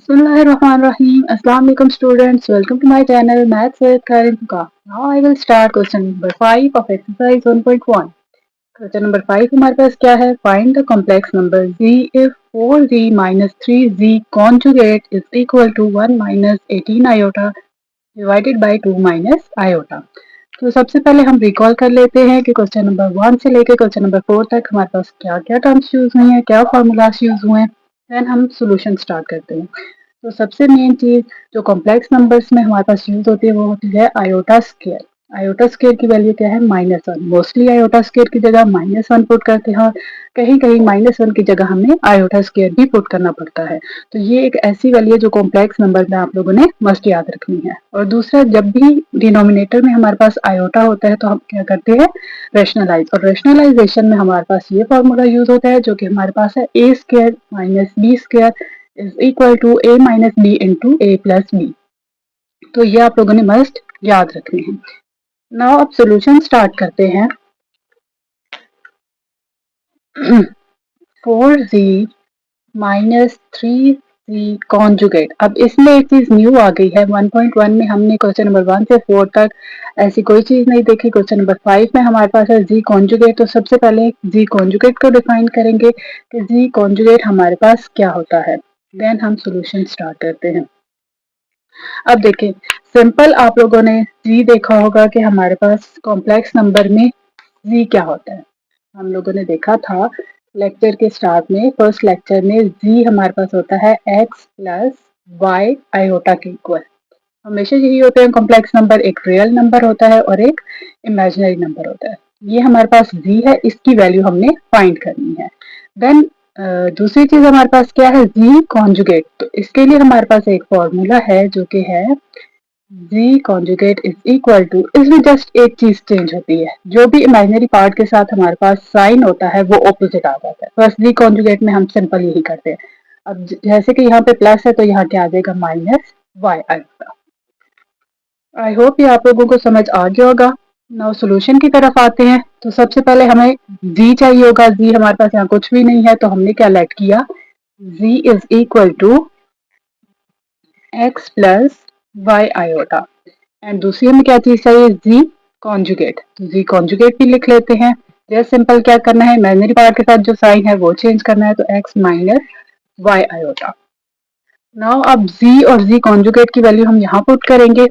Bismillahirrahmanirrahim. Assalamu alaikum students. Welcome to my channel Maths with Karin Fuka. Now I will start question number 5 of exercise 1.1. Question number 5 हमारे पास क्या है? Find the complex number z if 4z minus 3z conjugate is equal to 1 minus 18 iota divided by 2 minus iota. तो सबसे पहले हम recall कर लेते हैं कि क्वेश्चन नंबर 1 से लेकर क्वेश्चन नंबर 4 तक हमारे पास क्या क्या टर्म्स यूज हुई हैं, क्या फॉर्मूलाज यूज हुए हैं। देन हम सोल्यूशन स्टार्ट करते हैं। तो सबसे मेन चीज जो कॉम्प्लेक्स नंबर्स में हमारे पास यूज होती है वो होती है आयोटा स्केयर। आयोटा स्केयर की वैल्यू क्या है? -1। मोस्टली आयोटा स्केयर की जगह -1 पुट करते हैं, कहीं कहीं -1 की जगह हमें आयोटा स्केयर भी पुट करना पड़ता है। तो ये एक ऐसी वैल्यू है जो कॉम्प्लेक्स नंबर में आप लोगों ने मस्ट याद रखनी है। और दूसरा, जब भी डिनोमिनेटर में हमारे पास आयोटा होता है तो हम क्या करते हैं? रैशनलाइज। और रैशनलाइजेशन में हमारे पास ये फॉर्मूला यूज होता है जो कि हमारे पास है a square minus b square is equal to a minus B into a plus b. तो ये आप लोगों ने मस्ट याद रखने हैं। नाउ अब सोल्यूशन स्टार्ट करते हैं। 4z minus 3z conjugate. अब इसमें एक चीज न्यू आ गई है 1.1 में। हमने क्वेश्चन नंबर 1 से 4 तक ऐसी कोई चीज नहीं देखी। क्वेश्चन नंबर 5 में हमारे पास है जी कॉन्जुगेट। तो सबसे पहले जी कॉन्जुगेट को डिफाइन करेंगे कि जी कॉन्जुगेट हमारे पास क्या होता है। देन हम सोल्यूशन स्टार्ट करते हैं। अब देखिए, सिंपल आप लोगों ने जी देखा होगा कि हमारे पास कॉम्प्लेक्स नंबर में जी क्या होता है। हम लोगों ने देखा था लेक्चर के स्टार्ट में, फर्स्ट लेक्चर में, जी हमारे पास होता है x प्लस वाई आयोटा के इक्वल। हमेशा यही होते हैं कॉम्प्लेक्स नंबर, एक रियल नंबर होता है और एक इमेजिनरी नंबर होता है। ये हमारे पास जी है, इसकी वैल्यू हमने फाइंड करनी है। देन दूसरी चीज हमारे पास क्या है? जी कॉन्जुगेट। तो इसके लिए हमारे पास एक फॉर्मूला है जो कि है z conjugate is equal to, इसमें जस्ट एक चीज चेंज होती है, जो भी इमेजिनरी पार्ट के साथ हमारे पास साइन होता है वो ऑपोजिट आ जाता है। बस जी कॉन्जुगेट में हम सिंपल यही करते हैं। अब जैसे कि यहाँ पे प्लस है तो यहाँ क्या आ जाएगा? माइनस वाई आएगा। आई होप ये आप लोगों को समझ आ गया होगा। नाउ सोल्यूशन की तरफ आते हैं। तो सबसे पहले हमें जी चाहिए होगा। जी हमारे पास यहाँ कुछ भी नहीं है तो हमने क्या लेट किया? G is equal to x plus Y iota. And दूसरी हमें क्या चीज चाहिए? G conjugate. तो जी कॉन्जुगेट भी लिख लेते हैं। जैसे सिंपल क्या करना है? इमेजिनरी पार्ट के साथ जो साइन है वो चेंज करना है, तो x minus y iota. Now अब जी और जी कॉन्जुगेट की वैल्यू हम यहाँ पुट करेंगे।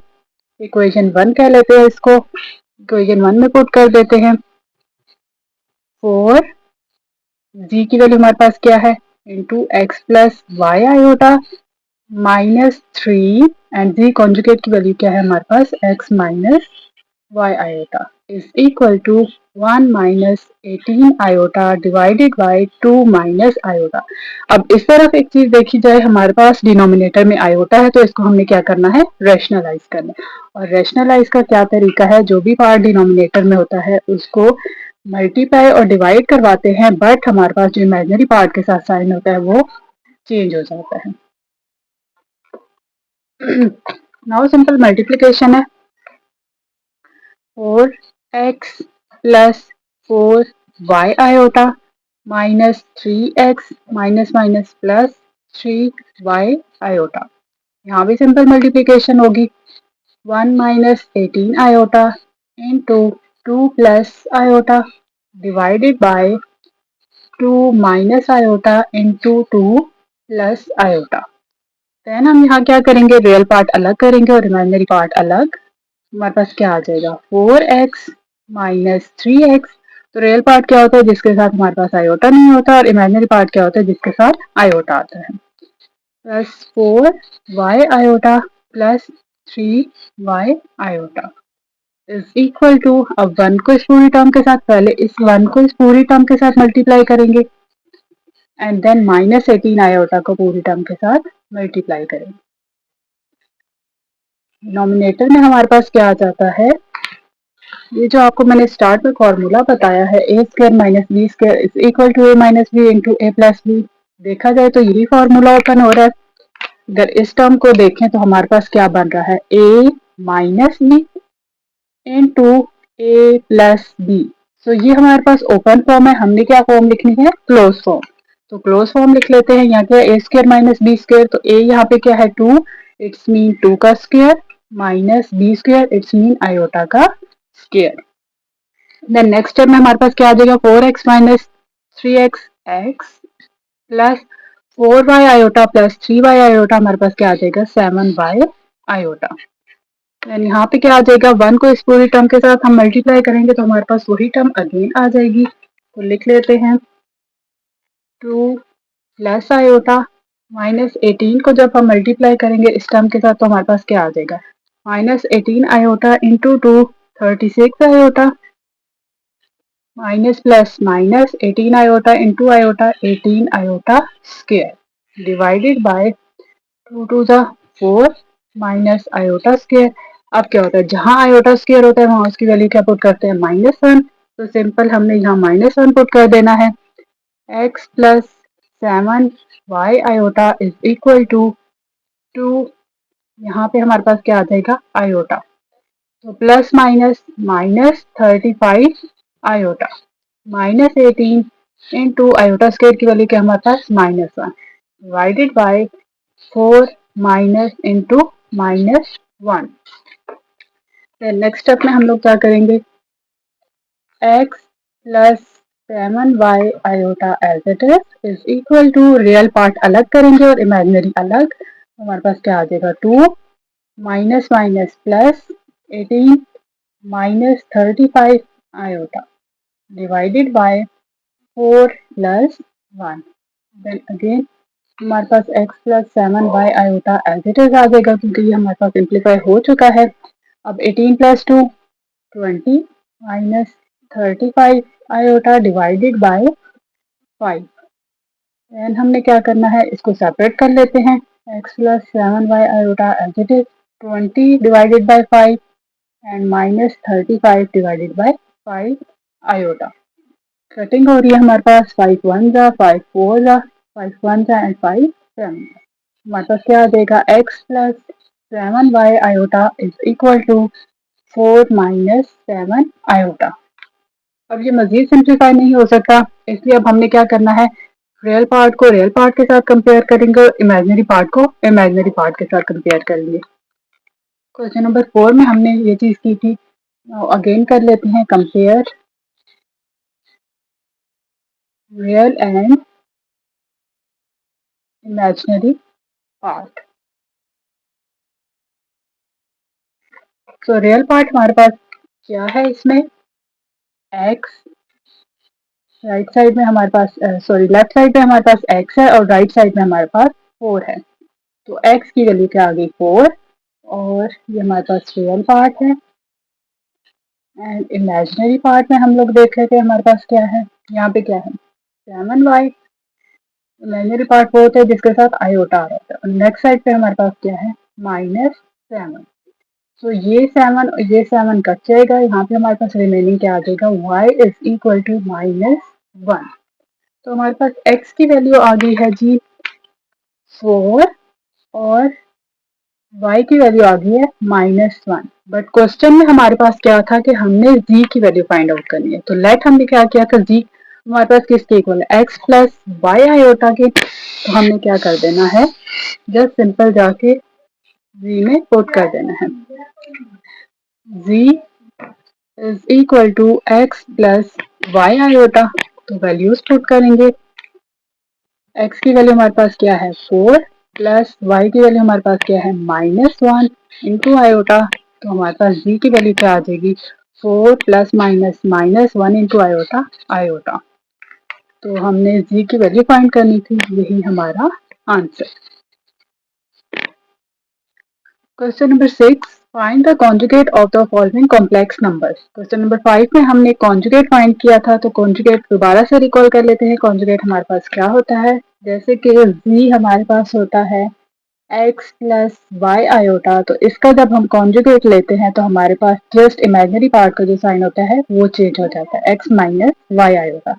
इक्वेशन 1 कह लेते हैं इसको। इक्वेशन 1 में पुट कर देते हैं। 4 जी की वैल्यू हमारे पास क्या है? Into x plus Y iota -3 and z conjugate की वैल्यू क्या है हमारे पास? x minus y iota is equal to 1 minus 18 iota divided by 2 minus iota. अब इस तरफ एक चीज देखी जाए, हमारे पास डिनोमिनेटर में आयोटा है तो इसको हमने क्या करना है? रैशनलाइज करना है। और रैशनलाइज का क्या तरीका है? जो भी पार्ट डिनोमिनेटर में होता है उसको मल्टीप्लाई और डिवाइड करवाते हैं, बट हमारे पास जो इमेजिनरी पार्ट के साथ साइन होता है वो चेंज हो जाता है। नाउ सिंपल मल्टीप्लिकेशन है। 4x plus 4y iota minus 3x minus minus plus 3y iota. यहाँ भी सिंपल मल्टीप्लिकेशन होगी। 1 minus 18 iota into 2 plus iota divided by 2 minus iota into 2 plus iota. Then हम यहाँ क्या करेंगे? रियल पार्ट अलग करेंगे और इमेजिनरी पार्ट अलग। हमारे पास क्या आ जाएगा? 4x minus 3x। तो रियल पार्ट क्या होता है? जिसके साथ हमारे पास आयोटा नहीं होता, और इमेजिनरी पार्ट क्या होता है? जिसके साथ आयोटा आता है। Plus 4y iota plus 3y iota is equal to, अब 1 को इस पूरी टर्म के साथ, पहले इस 1 को इस पूरी टर्म के साथ मल्टीप्लाई करेंगे एंड देन माइनस 18 आयोटा को पूरी टर्म के साथ मल्टीप्लाई करेंगे। डिनोमिनेटर में हमारे पास क्या आ जाता है? ये जो आपको मैंने स्टार्ट में फॉर्मूला बताया है, A square minus B square is equal to A minus B into A plus B. देखा जाए तो यही फॉर्मूला ओपन हो रहा है। अगर इस टर्म को देखें तो हमारे पास क्या बन रहा है? ए minus B into A plus B. So ये हमारे पास ओपन फॉर्म है, हमने क्या फॉर्म लिखनी है? Close form. तो क्लोज फॉर्म लिख लेते हैं। यहाँ क्या है, ए स्क्र माइनस बी स्क्र, तो ए यहाँ पे क्या है 2, इट्स मीन 2 का square, minus b square, it's mean iota का स्क्र। देन नेक्स्ट स्टेप में हमारे पास क्या आ जाएगा, 4x minus 3x x plus 4y iota plus 3y iota, हमारे पास क्या आ जाएगा 7y आयोटा। देन यहाँ पे क्या आ जाएगा, 1 को इस पूरी टर्म के साथ हम मल्टीप्लाई करेंगे तो हमारे पास वही टर्म अगेन आ जाएगी। तो लिख लेते हैं 2 प्लस आयोटा माइनस 18 को जब हम मल्टीप्लाई करेंगे इस टर्म के साथ तो हमारे पास क्या आ जाएगा, minus 18 iota into 2 36 iota, minus plus minus 18 iota into iota 18 iota square divided by 2 to the 4 minus iota square. अब क्या होता है, जहां आयोटा स्क्वायर होता है वहां उसकी वैल्यू क्या पुट करते हैं, -1। तो सिंपल हमने यहाँ -1 पुट कर देना है। x plus 7y iota is equal to 2, यहाँ पे हमारे पास क्या आ जाएगा आयोटा, तो plus minus minus 35 iota minus 18 into iota square की वैल्यू क्या हमारे पास -1 divided by 4 minus into -1। Next step में हम लोग क्या करेंगे, x plus 7y iota as it is equal to, real part अलग करेंगे और इमेजिनरी अलग, हमारे पास क्या आ जाएगा 2 minus minus plus 18 minus 35 iota divided by 4 plus 1। Then again हमारे पास x plus 7y iota as it is आ जाएगा क्योंकि ये हमारे पास सिंप्लीफाई हो चुका है। अब 18 प्लस 2 20 minus 35 iota divided by 5। Then हमने क्या करना है, इसको सेपरेट कर लेते हैं, x plus 7y iota as it is 20 divided by 5 and minus 35 divided by 5 iota. Cutting हो रही है हमारे पास, 5 1 जा 5 4 जा 5 1 जा एंड 5 7। हमारे पास क्या आ जाएगा, x plus 7y iota is equal to 4 minus 7 iota. अब ये मजीद सिंप्लीफाई नहीं हो सकता, इसलिए अब हमने क्या करना है, रियल पार्ट को रियल पार्ट के साथ कंपेयर करेंगे और इमेजिनरी पार्ट को इमेजिनरी पार्ट के साथ कंपेयर करेंगे। क्वेश्चन नंबर 4 में हमने ये चीज की थी, अगेन कर लेते हैं, compare real and imaginary part. तो रियल पार्ट हमारे पास क्या है, इसमें x राइट साइड में हमारे पास सॉरी लेफ्ट साइड में हमारे पास x है और राइट साइड में हमारे पास 4 है। तो x की वैल्यू क्या आ गई 4, और ये हमारे पास रियल पार्ट है। एंड इमेजिनरी पार्ट में हम लोग देख रहे थे हमारे पास क्या है, यहाँ पे क्या है 7y। इमेजिनरी पार्ट वो होता है जिसके साथ आयोटा आ रहा है। नेक्स्ट साइड पे हमारे पास क्या है -7। तो ये 7 और ये 7 कट जाएगा, यहाँ पे हमारे पास रिमेनिंग क्या आ जाएगा, y इज इक्वल टू -1। तो हमारे पास x की वैल्यू आ गई है जी 4 और y की वैल्यू आ गई है -1। बट क्वेश्चन में हमारे पास क्या था कि हमने z की वैल्यू फाइंड आउट करनी है। तो लेट हमने क्या किया था, z हमारे पास किसके इक्वल है, x प्लस वाई आयोटा के। तो हमने क्या कर देना है, जस्ट सिंपल जाके z में पुट कर देना है, z is equal to x plus Y iota. तो वैल्यूज पुट करेंगे, x की वैल्यू हमारे पास क्या है 4 प्लस y की वैल्यू हमारे पास क्या है -1 इंटू आयोटा। तो हमारे पास z की वैल्यू क्या आ जाएगी 4 plus minus -1 into iota iota. तो हमने z की वैल्यू फाइंड करनी थी, यही हमारा answer. Question number 6, find the conjugate of the following complex numbers. Question number 5 में हमने कॉन्जुगेट फाइंड किया था, तो कॉन्जुगेट दोबारा से रिकॉल कर लेते हैं। कॉन्जुगेट हमारे पास क्या होता है, जैसे कि z हमारे पास होता है x प्लस वाई आयोटा, तो इसका जब हम कॉन्जुगेट लेते हैं तो हमारे पास जस्ट इमेजिनरी पार्ट का जो साइन होता है वो चेंज हो जाता है, x माइनस वाई आयोटा।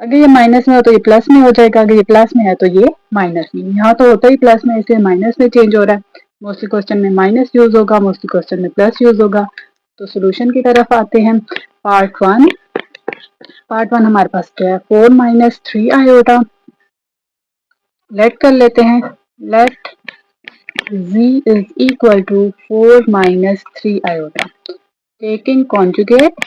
अगर ये माइनस में हो तो ये प्लस में हो जाएगा, अगर ये प्लस में है तो ये माइनस में। यहाँ तो होता ही प्लस में, इसलिए माइनस में चेंज हो रहा है। मोस्टली क्वेश्चन में माइनस यूज होगा, मोस्टली क्वेश्चन में प्लस यूज होगा। तो सोल्यूशन की तरफ आते हैं। पार्ट वन हमारे पास क्या है 4 माइनस 3 आयोटा लेट कर लेते हैं, late z is equal to 4 minus 3 iota. Taking conjugate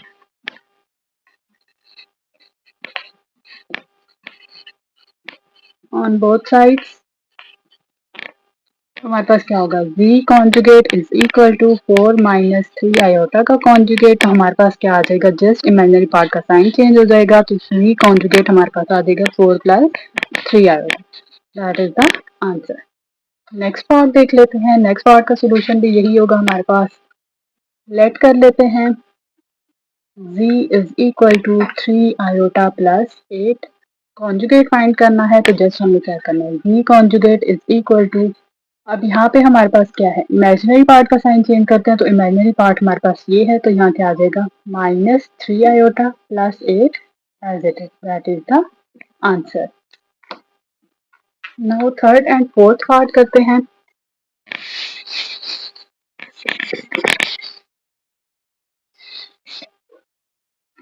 on both sides, तो हमारे पास क्या होगा, v conjugate is equal to 4 minus 3 iota का कॉन्जुगेट, तो हमारे पास क्या आ जाएगा, जस्ट इमेजिनरी पार्ट का साइन चेंज हो जाएगा, तो v कॉन्जुगेट हमारे पास आ जाएगा 4 plus 3 iota. That is the answer. Next part देख लेते हैं. नेक्स्ट पार्ट का सोल्यूशन भी यही होगा हमारे पास. लेट कर लेते हैं, z is equal to 3 iota plus 8. Conjugate find करना है, तो जस्ट हमें क्या करना है, v conjugate is equal to, अब यहाँ पे हमारे पास क्या है, इमेजिनरी पार्ट का साइन चेंज करते हैं, तो इमेजिनरी पार्ट हमारे पास ये है, तो यहाँ क्या आ जाएगा, minus 3 iota plus 8 as it is. That is the answer. Now third and fourth part करते हैं.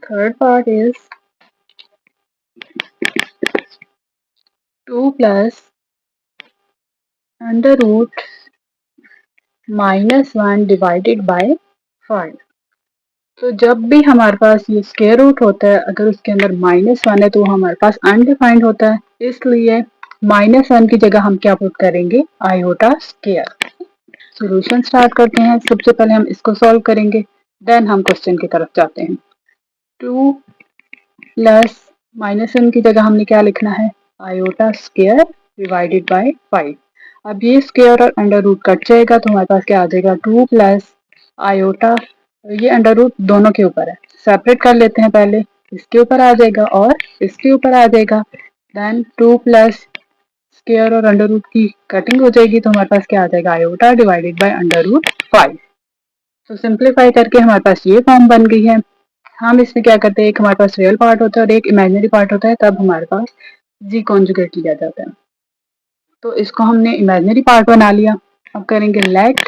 Third part is 2 plus under root -1 divided by 5. तो जब भी हमारे पास ये स्क्वायर रूट होता है, अगर उसके अंदर -1 है तो वो हमारे पास अनडिफाइंड होता है, इसलिए -1 की जगह हम क्या पुट करेंगे, आयोटा स्क्वायर. सॉल्यूशन स्टार्ट करते हैं. सबसे पहले हम इसको सॉल्व करेंगे, देन हम क्वेश्चन की तरफ जाते हैं. 2 प्लस -1 की जगह हमने क्या लिखना है, आयोटा स्क्वायर डिवाइडेड बाय 5. अब ये स्क्वायर और अंडर रूट कट जाएगा, तो हमारे पास क्या आ जाएगा, 2 प्लस आयोटा, ये अंडर रूट दोनों के ऊपर है, सेपरेट कर लेते हैं पहले, इसके ऊपर आ जाएगा और इसके ऊपर आ जाएगा. देन 2 प्लस स्क्वायर और अंडर रूट की कटिंग हो जाएगी, तो हमारे पास क्या आ जाएगा, iota divided by under root 5. तो सिंप्लीफाई करके हमारे पास ये फॉर्म बन गई है. हम इसमें क्या करते हैं, एक हमारे पास रियल पार्ट होता है और एक इमेजिनरी पार्ट होता है, तब हमारे पास जी कॉन्जुगेट लिया जाता है. तो इसको हमने इमेजिनरी पार्ट बना लिया. अब करेंगे let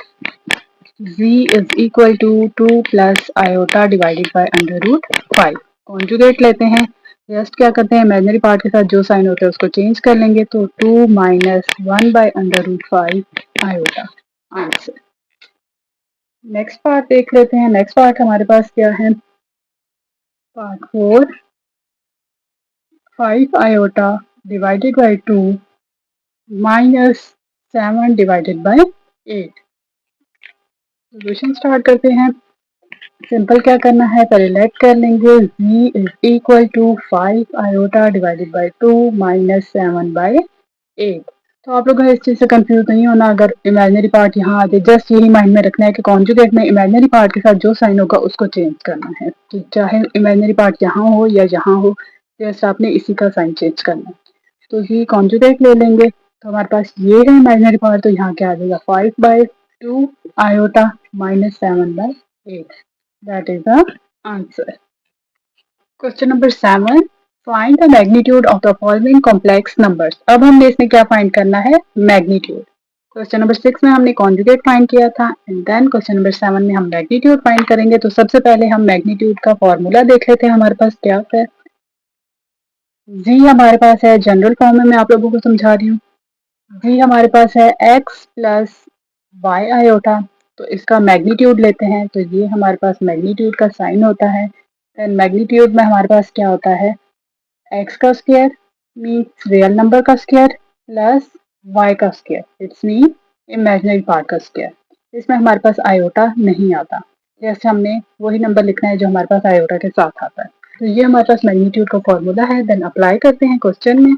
z is equal to 2 plus iota divided by under root 5. Conjugate लेते हैं, जस्ट क्या करते हैं, इमेजिनरी पार्ट के साथ जो साइन होता है उसको चेंज कर लेंगे, तो 2 minus 1 by under root 5 iota. Answer. Next part देख लेते हैं. नेक्स्ट पार्ट हमारे पास क्या है, part 4, 5 iota divided by 2 minus 7 divided by 8. Solution start करते हैं. सिंपल क्या करना है, पहले लेट कर लेंगे, z is equal to 5 iota divided by 2 minus 7 by 8. तो आप लोगों को इस चीज़ से कंफ्यूज नहीं होना, अगर इमेजिनरी पार्ट यहाँ आते, जस्ट यही माइंड में रखना है कि कॉन्जुगेट में इमेजिनरी पार्ट के साथ जो साइन होगा उसको चेंज करना है, तो चाहे इमेजिनरी पार्ट यहाँ हो या यहाँ हो, जस्ट आपने इसी का साइन चेंज करना है. तो ये कॉन्जुगेट ले लेंगे, तो हमारे पास ये है इमेजिनरी पार्ट, तो यहाँ क्या आ जाएगा, 5 by 2 iota minus 7 by 8. That is the answer. Question number 7, find the magnitude of the following complex numbers. अब हमने इसमें क्या फाइंड करना है, मैग्नीट्यूड. क्वेश्चन नंबर 6 में हमने कॉन्जुगेट फाइंड किया था, एंड देन क्वेश्चन नंबर 7 में हम मैग्नीट्यूड फाइंड करेंगे. तो सबसे पहले हम मैग्नीट्यूड का फॉर्मूला देख लेते हैं, हमारे पास क्या है. जी हमारे पास है, जनरल फॉर्म में मैं आप लोगों को समझा रही हूँ. जी हमारे पास है x प्लस वाई आयोटा, तो इसका मैग्नीट्यूड लेते हैं, तो ये हमारे पास मैग्नीट्यूड का साइन होता है. देन मैग्नीट्यूड में हमारे पास क्या होता है, x का स्क्वायर मीन्स रियल नंबर का स्क्वायर प्लस y का square, it's mean imaginary part का स्क्वायर. इसमें हमारे पास आयोटा नहीं आता, जैसे हमने वही नंबर लिखना है जो हमारे पास आयोटा के साथ आता है. तो ये हमारे पास मैग्नीट्यूड का फॉर्मूला है. देन अप्लाई करते हैं क्वेश्चन में.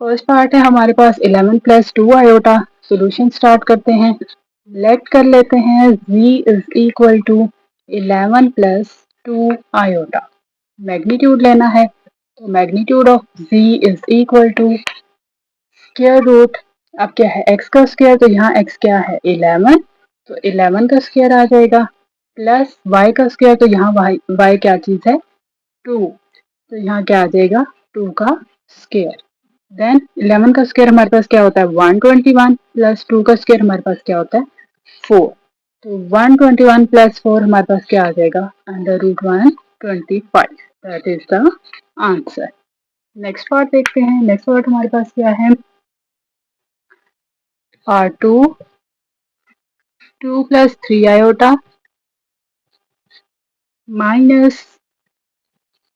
फर्स्ट पार्ट है हमारे पास 11 प्लस 2 आयोटा. सोल्यूशन स्टार्ट करते हैं. लेट कर लेते हैं, z is equal to 11 plus 2 iota. Magnitude लेना है, तो magnitude of z is equal to square root, अब क्या है, x का स्क्वायर, तो यहाँ x क्या है, 11, तो 11 का स्क्वायर आ जाएगा, प्लस y का स्क्वायर, तो यहाँ y क्या चीज़ है, 2, तो यहाँ क्या आ जाएगा, 2 का स्क्वायर. देन 11 का स्क्वायर हमारे पास क्या होता है, 121, प्लस 2 का स्क्वायर हमारे पास क्या होता है, 4, तो 121 प्लस 4 हमारे पास क्या आ जाएगा, under root 125. That is the answer. Next part देखते हैं। नेक्स्ट पार्ट हमारे पास क्या है, पार्ट 2, 2 + 3 आयोटा माइनस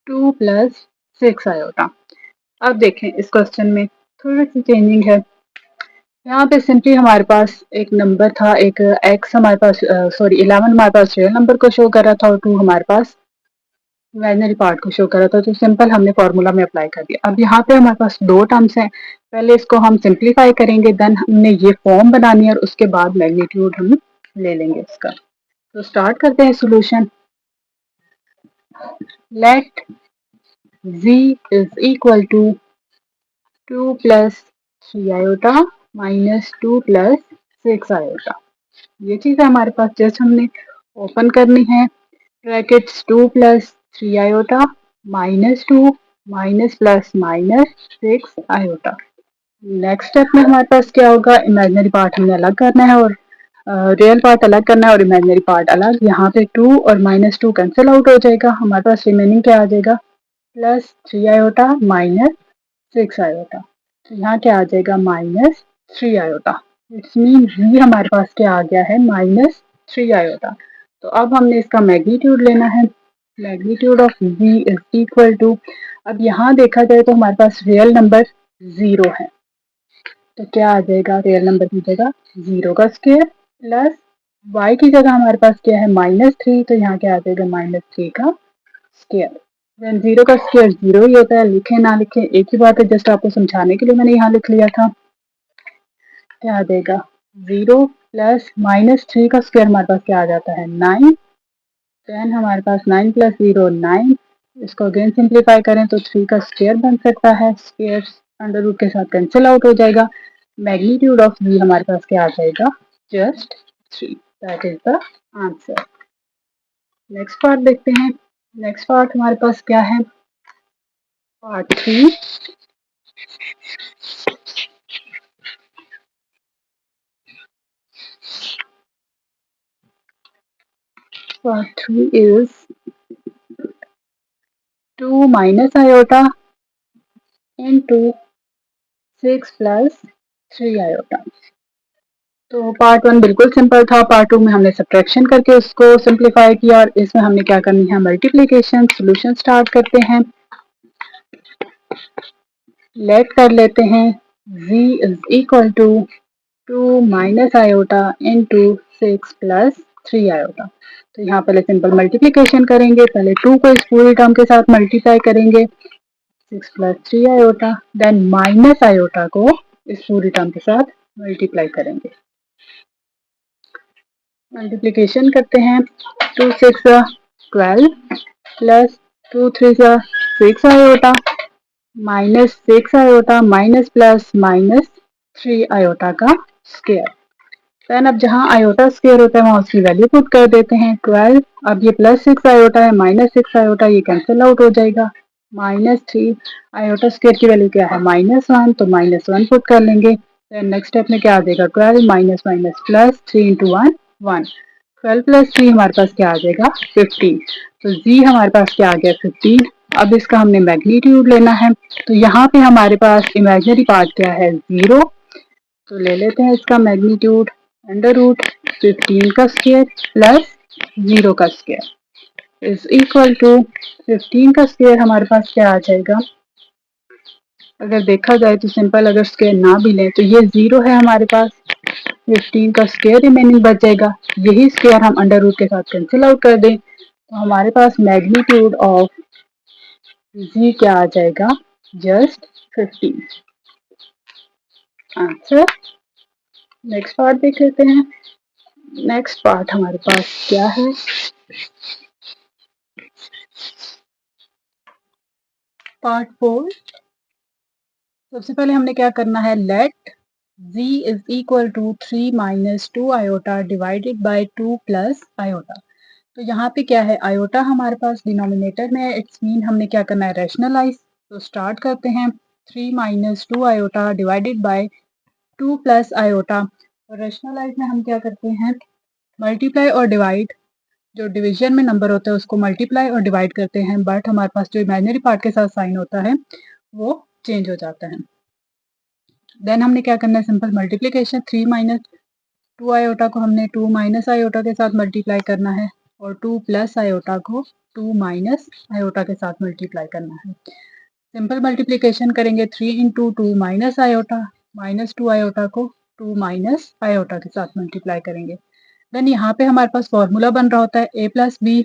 2 + 6 आयोटा। अब देखें इस क्वेश्चन में थोड़ी सी चेंजिंग है। यहाँ पे सिंपली हमारे पास एक नंबर था, एक एक्स हमारे पास, सॉरी 11 हमारे पास रियल नंबर को शो कर रहा था और 2 हमारे पास इमेजिनरी पार्ट को शो कर रहा था। तो सिंपल हमने फॉर्मूला में अप्लाई कर दिया। अब यहाँ पे हमारे पास दो टर्म्स हैं, पहले इसको हम सिंप्लीफाई करेंगे, देन हमने ये फॉर्म बनानी है और उसके बाद मैग्नीट्यूड हम ले लेंगे इसका। तो स्टार्ट करते हैं solution. Let z is equal to 2 + 3 iota minus 2 + 6 iota. ये चीज़ है हमारे पास, जस्ट हमने ओपन करनी है brackets 2 + 3 iota minus 2 minus plus minus 6 iota. Next step में हमारे पास क्या होगा, इमेजिनरी पार्ट हमने अलग करना है और रियल पार्ट अलग करना है और इमेजिनरी पार्ट अलग। यहाँ पे 2 और -2 कैंसिल आउट हो जाएगा, हमारे पास रिमेनिंग क्या आ जाएगा, +3 आयोटा माइनस 6 आयोटा। तो यहाँ क्या आ जाएगा, -3 आयोटा। इट्स मीन v हमारे पास क्या आ गया है, -3 आयोटा। तो अब हमने इसका मैग्नीट्यूड लेना है। Magnitude of v is equal to, अब यहाँ देखा जाए तो हमारे पास रियल नंबर 0 है, तो क्या आ जाएगा, रियल नंबर की जगह 0 का स्क्वायर प्लस y की जगह हमारे पास क्या है, -3, तो यहाँ क्या आ जाएगा, -3 का स्क्वायर। देन 0 का स्क्वायर 0 ही होता है, लिखे ना लिखे एक ही बात है, जस्ट आपको समझाने के लिए मैंने यहाँ लिख लिया था। क्या आ जाएगा, 0 प्लस -3 का स्क्वायर हमारे पास क्या आ जाता है, 9। देन हमारे पास 9 + 0 9। इसको अगेन सिंप्लीफाई करें तो 3 का स्क्वायर बन सकता है, स्क्वायर अंडर रूट के साथ कैंसिल आउट हो जाएगा। मैग्नीट्यूड ऑफ v हमारे पास क्या आ जाएगा, just 3। That is the answer. Next part देखते हैं। नेक्स्ट पार्ट हमारे पास क्या है, part 3, part 3 is 2 minus iota into 6 + 3 iota. तो पार्ट 1 बिल्कुल सिंपल था, पार्ट 2 में हमने सब्ट्रैक्शन करके उसको सिंप्लीफाई किया और इसमें हमने क्या करनी है, मल्टीप्लिकेशन। सॉल्यूशन स्टार्ट करते हैं। लेट कर लेते हैं v is equal to 2 minus iota into 6 + 3 iota. तो यहाँ पहले सिंपल मल्टीप्लिकेशन करेंगे, पहले 2 को इस पूरी टर्म के साथ मल्टीप्लाई करेंगे 6 + 3 आयोटा, देन माइनस आयोटा को इस पूरी टर्म के साथ मल्टीप्लाई करेंगे। मल्टीप्लिकेशन करते हैं, 2 6 12 plus 2 3 6 iota minus 6 iota minus plus minus 3 iota का स्क्वायर। देन अब जहाँ आयोटा स्क्वायर होता है वहाँ उसकी वैल्यू पुट कर देते हैं 12। अब ये +6 आयोटा है, -6 आयोटा, ये कैंसिल आउट हो जाएगा। -3 आयोटा स्क्वायर की वैल्यू क्या है, -1, तो -1 पुट कर लेंगे। देन नेक्स्ट स्टेप में क्या आ जाएगा, 12 माइनस माइनस प्लस 3 × 1 1। 12 + 3 हमारे पास क्या आ जाएगा, 15। तो z हमारे पास क्या आ गया, 15। अब इसका हमने मैग्नीट्यूड लेना है, तो यहाँ पे हमारे पास इमेजिनरी पार्ट क्या है, 0। तो ले लेते हैं इसका मैग्नीट्यूड, √15 का स्क्वायर प्लस 0 का स्क्वायर इज इक्वल टू 15 का स्क्वायर हमारे पास क्या आ जाएगा, अगर देखा जाए तो सिंपल अगर स्क्वायर ना भी लें तो ये 0 है हमारे पास, 15 का स्क्वायर रिमेनिंग बच जाएगा। यही स्क्वायर हम अंडर रूट के साथ कैंसिल आउट कर दें तो हमारे पास मैग्नीट्यूड ऑफ जी क्या आ जाएगा, जस्ट 15। आंसर। नेक्स्ट पार्ट देख लेते हैं। नेक्स्ट पार्ट हमारे पास क्या है, पार्ट 4। सबसे पहले हमने क्या करना है, let z is equal to 3 - 2 iota divided by 2 + iota. तो यहाँ पे क्या है, आयोटा हमारे पास डिनोमिनेटर में है, इट्स मीन हमने क्या करना है, रैशनलाइज। तो स्टार्ट करते हैं, 3 - 2 आयोटा डिवाइडेड बाय 2 + आयोटा। और रैशनलाइज में हम क्या करते हैं, मल्टीप्लाई और डिवाइड, जो डिवीजन में नंबर होता है उसको मल्टीप्लाई और डिवाइड करते हैं, बट हमारे पास जो इमेजिनरी पार्ट के साथ साइन होता है वो चेंज हो जाता है। देन हमने क्या करना है, सिंपल मल्टीप्लीकेशन, 3 माइनस 2 आयोटा को हमने 2 माइनस आयोटा के साथ मल्टीप्लाई करना है और 2 प्लस आयोटा को 2 माइनस आयोटा के साथ मल्टीप्लाई करना है। सिंपल मल्टीप्लिकेशन करेंगे, 3 into 2 minus iota, minus 2 iota को 2 माइनस आयोटा के साथ मल्टीप्लाई करेंगे। देन यहाँ पे हमारे पास फॉर्मूला बन रहा होता है a plus B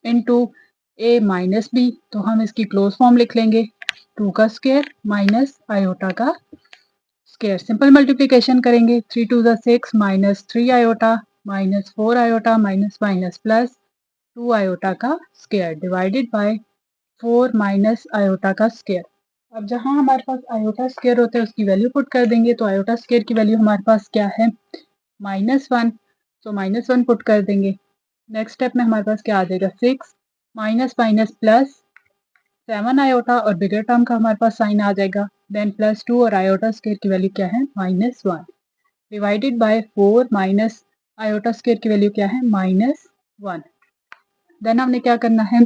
into A minus B, तो हम इसकी क्लोज फॉर्म लिख लेंगे 2 का स्क्वायर माइनस आयोटा का स्क्वायर। सिंपल मल्टीप्लिकेशन करेंगे, 3 twos 6 minus 3 iota minus 4 iota minus minus plus 2 iota का square divided by 4 minus iota का स्क्वायर। अब जहाँ हमारे पास आयोटा स्क्वायर होता है उसकी वैल्यू पुट कर देंगे, तो आयोटा स्क्वायर की वैल्यू हमारे पास क्या है, -1, तो -1 पुट कर देंगे। नेक्स्ट स्टेप में हमारे पास क्या आ जाएगा, 6 माइनस माइनस प्लस 7 आयोटा और बिगर टर्म का हमारे पास साइन आ जाएगा, देन प्लस 2 और आयोटा स्क्वायर की वैल्यू क्या है, -1 divided by 4 minus iota square की वैल्यू क्या है, -1। देन हमने क्या करना है,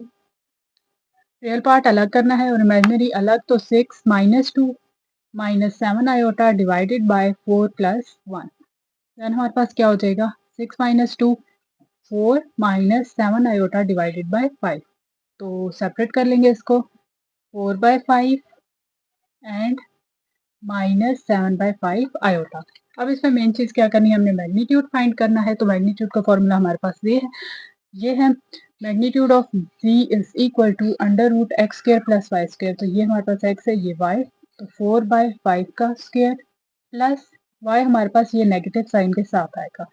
रियल पार्ट अलग करना है और इमेजिनरी अलग, तो 6 minus 2 minus 7 iota divided by 4 plus 1। Then हमारे पास क्या हो जाएगा, 6 minus 2 4 minus 7 iota divided by 5, तो सेपरेट कर लेंगे इसको, 4 बाय 5 एंड -7/5 आयोटा। अब इसमें मेन चीज़ क्या करनी है, हमने मैग्नीट्यूड फाइंड करना है, तो मैग्नीट्यूड का फॉर्मूला हमारे पास ये है magnitude of v is equal to under root x square plus y square, तो ये हमारे पास x है, ये y, तो 4/5 का स्क्र प्लस y हमारे पास ये नेगेटिव साइन के साथ आएगा,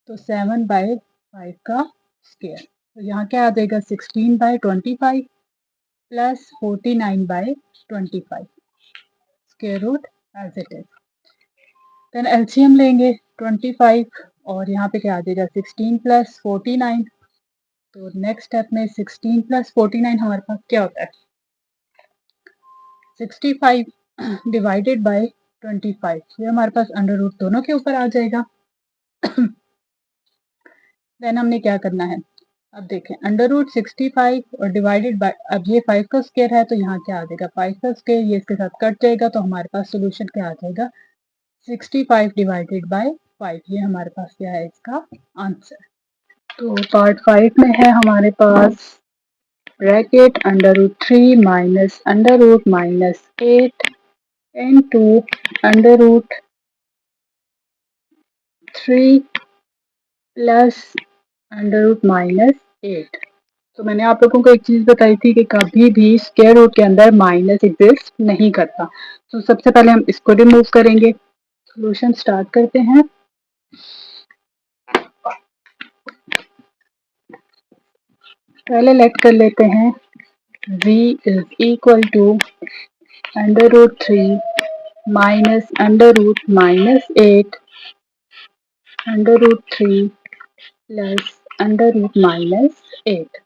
तो 7/5 का स्क्र, तो यहाँ क्या आ जाएगा, 16/25 plus 49/25 square root as it is. Then LCM लेंगे 25 और यहाँ पे क्या आ जाएगा, 16 प्लस 49, तो नेक्स्ट स्टेप में 16 प्लस 49 हमारे पास क्या होता है, 65 डिवाइडेड बाय 25, ये हमारे पास अंडर रूट दोनों के ऊपर आ जाएगा। देन हमने क्या करना है, अब देखें अंडर रूट 65 और डिवाइडेड बाय, अब ये 5 का स्क्वायर है तो यहाँ क्या आ जाएगा, 5 का स्क्वायर, ये इसके साथ कट जाएगा, तो हमारे पास सोल्यूशन क्या आ जाएगा, 65 डिवाइडेड बाय 5, ये हमारे पास क्या है इसका आंसर। तो पार्ट 5 में है हमारे पास bracket under root 3 minus under root -8 into under root 3 plus under root -8। तो मैंने आप लोगों को एक चीज बताई थी कि कभी भी स्क्वायर रूट के अंदर माइनस एग्जिस्ट नहीं करता, तो सबसे पहले हम इसको रिमूव करेंगे। सॉल्यूशन स्टार्ट करते हैं। पहले लेट कर लेते हैं v is equal to under root 3 minus under root -8 under root 3 plus under root -8।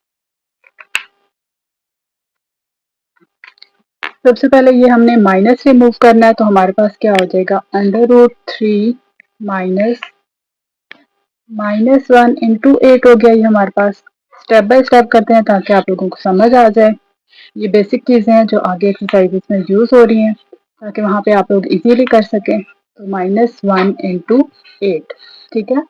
सबसे पहले ये हमने माइनस रिमूव करना है, तो हमारे पास क्या हो जाएगा, अंडर रूट 3 माइनस -1 इंटू 8 हो गया ये हमारे पास। स्टेप बाय स्टेप करते हैं ताकि आप लोगों को समझ आ जाए। ये बेसिक चीज़ें हैं जो आगे एक्सरसाइजेस में यूज़ हो रही हैं, ताकि वहाँ पे आप लोग इजीली कर सकें। तो -1 इंटू 8, ठीक है।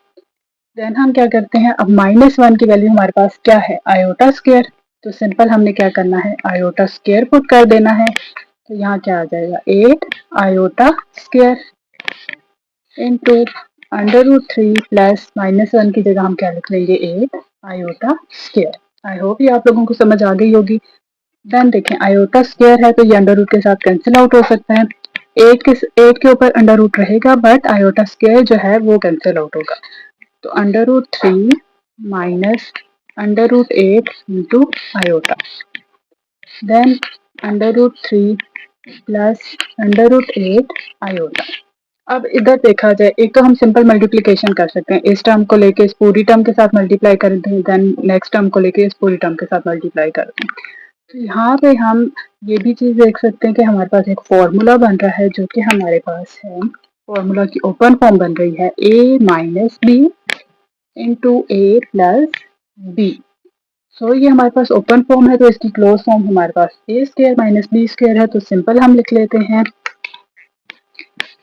देन हम क्या करते हैं, अब -1 की वैल्यू हमारे पास क्या है, आयोटा स्क्वायर, तो सिंपल हमने क्या करना है, आयोटा स्क्वायर पुट कर देना है, तो यहाँ क्या आ जाएगा, 8 iota square into under root 3 plus -1 की जगह हम क्या लिख लेंगे, 8 आयोटा स्क्वायर। आई होप ये आप लोगों को समझ आ गई होगी। देन देखें आयोटा स्क्वायर है तो ये अंडर रूट के साथ कैंसिल आउट हो सकता है, 8 के ऊपर अंडर रूट रहेगा, बट आयोटा स्क्वायर जो है वो कैंसिल आउट होगा, तो under root 3 minus under root 8 into iota, then under root 3 plus under root 8 iota. अब इधर देखा जाए, एक तो हम सिंपल मल्टीप्लिकेशन कर सकते हैं, इस टर्म को लेके इस पूरी टर्म के साथ मल्टीप्लाई कर दें, देन नेक्स्ट टर्म को लेके इस पूरी टर्म के साथ मल्टीप्लाई कर दें। तो यहाँ पे हम ये भी चीज़ देख सकते हैं कि हमारे पास एक फॉर्मूला बन रहा है, जो कि हमारे पास है, फॉर्मूला की ओपन फॉर्म बन रही है a minus B into A plus B. So ये हमारे पास ओपन फॉर्म है, तो इसकी क्लोज फॉर्म हमारे पास ए स्क्वायर माइनस बी स्क्वायर है। तो सिंपल हम लिख लेते हैं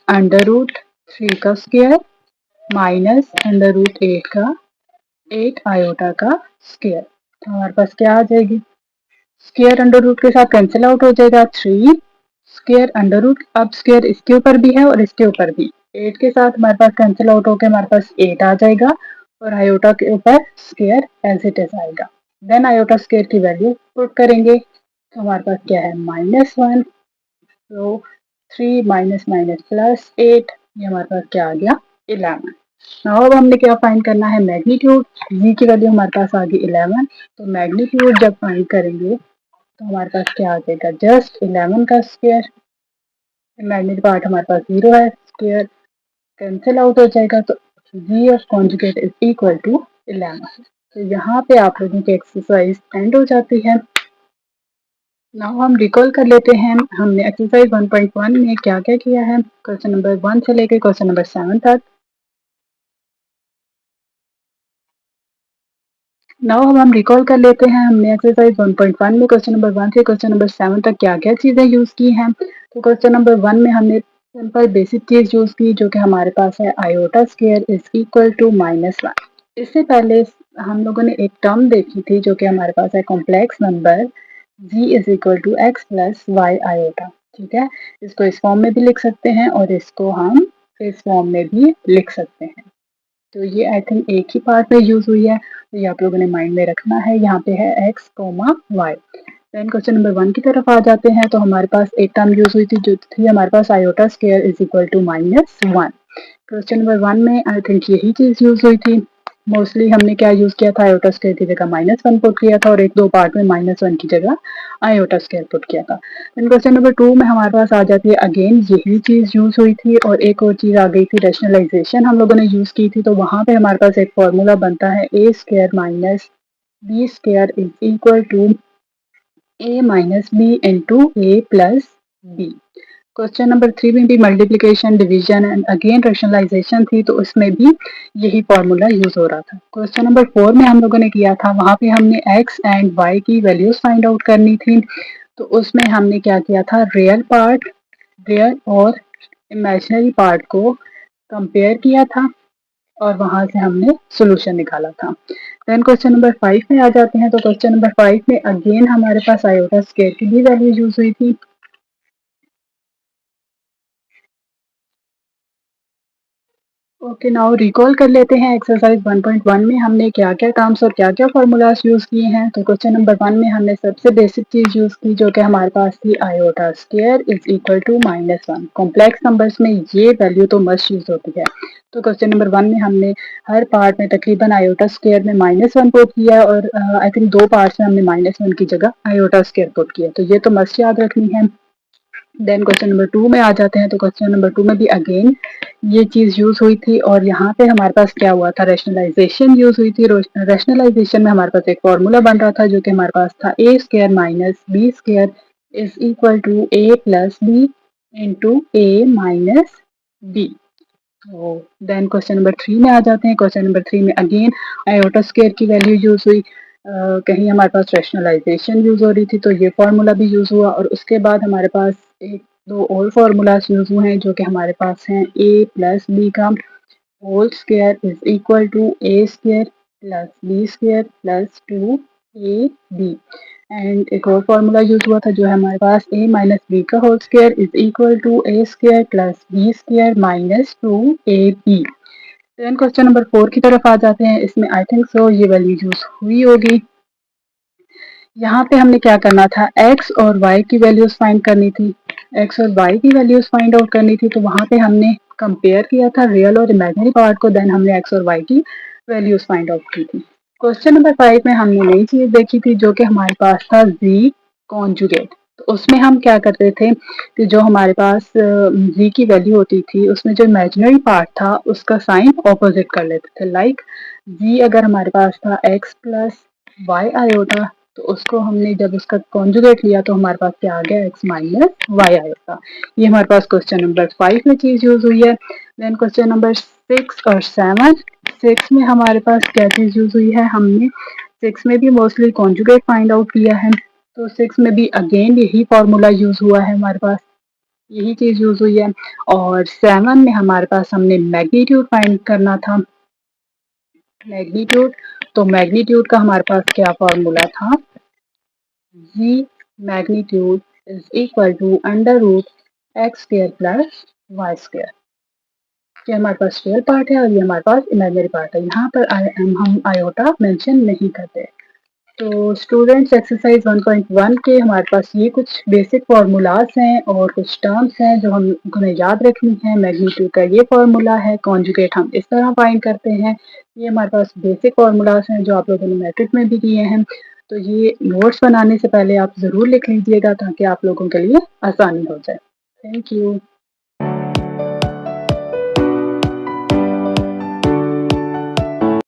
अंडर रूट 3 का स्क्वायर माइनस अंडर रूट 8 का 8 आयोटा का स्क्वायर। तो हमारे पास क्या आ जाएगी, स्क्वायर अंडर रूट के साथ कैंसिल आउट हो जाएगा, 3 स्क्वायर अंडर रूट, अब स्क्वायर इसके ऊपर भी है और इसके ऊपर भी, 8 के साथ हमारे पास कैंसिल आउट होकर हमारे पास 8 आ जाएगा और आयोटा के ऊपर स्क्वायर एज इट इज आएगा। देन आयोटा स्क्वायर की वैल्यू पुट करेंगे, तो हमारे पास क्या है -1, तो 3 माइनस माइनस प्लस 8, ये हमारे पास क्या आ गया 11। नाउ अब हमने क्या फाइंड करना है, मैग्नीट्यूड। जी की वैल्यू हमारे पास आ गई 11, तो मैग्नीट्यूड जब फाइंड करेंगे तो हमारे पास क्या आ जाएगा, जस्ट 11 का स्क्वायर, इमेजिनरी पार्ट हमारे पास 0 है, स्क्वायर कैंसिल आउट हो जाएगा, तो G of conjugate is equal to 11। तो यहाँ पे आप लोगों की एक्सरसाइज एंड हो जाती है। नाउ हम रिकॉल कर लेते हैं हमने एक्सरसाइज 1.1 में क्या क्या किया है, क्वेश्चन नंबर 1 से लेकर क्वेश्चन नंबर 7 तक। नाउ हम रिकॉल कर लेते हैं हमने एक्सरसाइज 1.1 में क्वेश्चन नंबर 1 से क्वेश्चन नंबर 7 तक क्या क्या चीज़ें यूज़ की हैं। तो क्वेश्चन नंबर 1 में हमने सिंपल बेसिक चीज़ यूज़ की जो कि हमारे पास है iota square is equal to -1। इससे पहले हम लोगों ने एक टर्म देखी थी जो कि हमारे पास है complex number g is equal to x plus Y iota. ठीक है, इसको इस फॉर्म में भी लिख सकते हैं और इसको हम इस फॉर्म में भी लिख सकते हैं। तो ये आई थिंक एक ही पार्ट में यूज हुई है, तो ये आप लोगों ने माइंड में रखना है। यहाँ पे है x, y। Then question number 1 की तरफ आ जाते हैं, तो हमारे पास एक टर्म यूज हुई थी जो थी हमारे पास iota square is equal to -1। Question number 1 में आई थिंक यही चीज यूज हुई थी। मोस्टली हमने क्या यूज किया था, आयोटा स्क्वायर की जगह -1 पुट किया था और एक दो पार्ट में -1 की जगह आयोटा स्क्वायर पुट किया था। देन क्वेश्चन नंबर 2 में हमारे पास आ जाती है अगेन यही चीज यूज हुई थी और एक और चीज आ गई थी, रैशनलाइजेशन हम लोगों ने यूज की थी। तो वहां पे हमारे पास एक फॉर्मूला बनता है a square minus B square is equal to a minus B into A plus B. Question number 3 में भी multiplication, division and again rationalisation थी, तो उसमें भी यही फॉर्मूला यूज हो रहा था। क्वेश्चन नंबर 4 में हम लोगों ने किया था, वहां पे हमने x एंड y की वैल्यूज फाइंड आउट करनी थी। तो उसमें हमने क्या किया था, रियल और इमेजिनरी पार्ट को कंपेयर किया था और वहां से हमने सॉल्यूशन निकाला था। देन क्वेश्चन नंबर 5 में आ जाते हैं, तो क्वेश्चन नंबर 5 में अगेन हमारे पास आयोटा स्क्वायर की भी वैल्यू यूज हुई थी। ओके, नाउ रिकॉल कर लेते हैं एक्सरसाइज 1.1 में हमने क्या क्या टर्म्स और क्या क्या फॉर्मूलाज यूज किए हैं। तो क्वेश्चन नंबर 1 में हमने सबसे बेसिक चीज यूज की जो कि हमारे पास थी iota square is equal to -1। Complex numbers में ये वैल्यू तो मस्ट यूज होती है। तो क्वेश्चन नंबर 1 में हमने हर पार्ट में तकरीबन आयोटा स्क्वायर में -1 पुट किया और आई थिंक दो पार्ट्स में हमने -1 की जगह आयोटा स्क्वायर पुट किया, तो ये तो मस्ट याद रखनी है। देन क्वेश्चन नंबर 2 में आ जाते हैं, तो क्वेश्चन नंबर 2 में भी अगेन ये चीज यूज हुई थी और यहाँ पे हमारे पास क्या हुआ था, रैशनलाइजेशन यूज हुई थी। रैशनलाइजेशन में हमारे पास एक फॉर्मूला बन रहा था जो कि हमारे पास था a square minus B square is equal to a plus B into a minus B. तो देन क्वेश्चन नंबर 3 में आ जाते हैं। क्वेश्चन नंबर 3 में अगेन आयोटा स्क्वायर की वैल्यू यूज हुई, कहीं हमारे पास रैशनलाइजेशन यूज हो रही थी तो ये फार्मूला भी यूज हुआ और उसके बाद हमारे पास एक दो और फार्मूलाज यूज हुए हैं जो कि हमारे पास हैं a प्लस बी का whole square is equal to a square plus B square plus 2ab। And एक और फॉर्मूला यूज हुआ था जो है हमारे पास a माइनस बी का whole square is equal to a square plus B square minus 2ab। Then question number 4 की तरफ आ जाते हैं, इसमें आई थिंक सो ये वैल्यू यूज हुई होगी। यहाँ पे हमने क्या करना था, x और y की वैल्यूज फाइंड करनी थी, x और y की वैल्यूज फाइंड आउट करनी थी। तो वहां पे हमने कंपेयर किया था रियल और इमेजिनरी पार्ट को, देन हमने x और y की वैल्यूज फाइंड आउट की थी। क्वेश्चन नंबर 5 में हमने नई चीज देखी थी जो कि हमारे पास था z कॉन्जुगेट। तो उसमें हम क्या करते थे कि जो हमारे पास z की वैल्यू होती थी उसमें जो इमेजिनरी पार्ट था उसका साइन ऑपोजिट कर लेते थे। लाइक z अगर हमारे पास था x प्लस वाई आयोटा, तो उसको हमने जब उसका कॉन्जुगेट लिया तो हमारे पास क्या आ गया, x माइनस वाई आएगा। ये हमारे पास क्वेश्चन नंबर 5 में चीज यूज हुई है। देन क्वेश्चन नंबर 6 और 7, 6 में हमारे पास क्या चीज यूज हुई है, हमने 6 में भी मोस्टली कॉन्जुगेट फाइंड आउट किया है, तो 6 में भी अगेन यही फार्मूला यूज हुआ है, हमारे पास यही चीज यूज हुई है। और 7 में हमारे पास हमने मैग्नीट्यूड फाइंड करना था, मैग्नीट्यूड। तो मैग्नीट्यूड का हमारे पास क्या फार्मूला था, G magnitude is equal to under root X square plus Y square. ये हमारे पास रियल पार्ट है और ये हमारे पास इमेजिनरी पार्ट है। यहाँ पर हम आयोटा मेंशन नहीं करते। तो स्टूडेंट्स एक्सरसाइज 1.1 के हमारे पास ये कुछ बेसिक फार्मूलाज हैं और कुछ टर्म्स हैं जो हमें याद रखनी है। मैग्नीट्यूड का ये फार्मूला है, कॉन्जुगेट हम इस तरह फाइंड करते हैं। ये हमारे पास बेसिक फार्मूलाज हैं जो आप लोगों ने मैट्रिक में भी दिए हैं। तो ये नोट्स बनाने से पहले आप ज़रूर लिख लीजिएगा ताकि आप लोगों के लिए आसानी हो जाए। Thank you.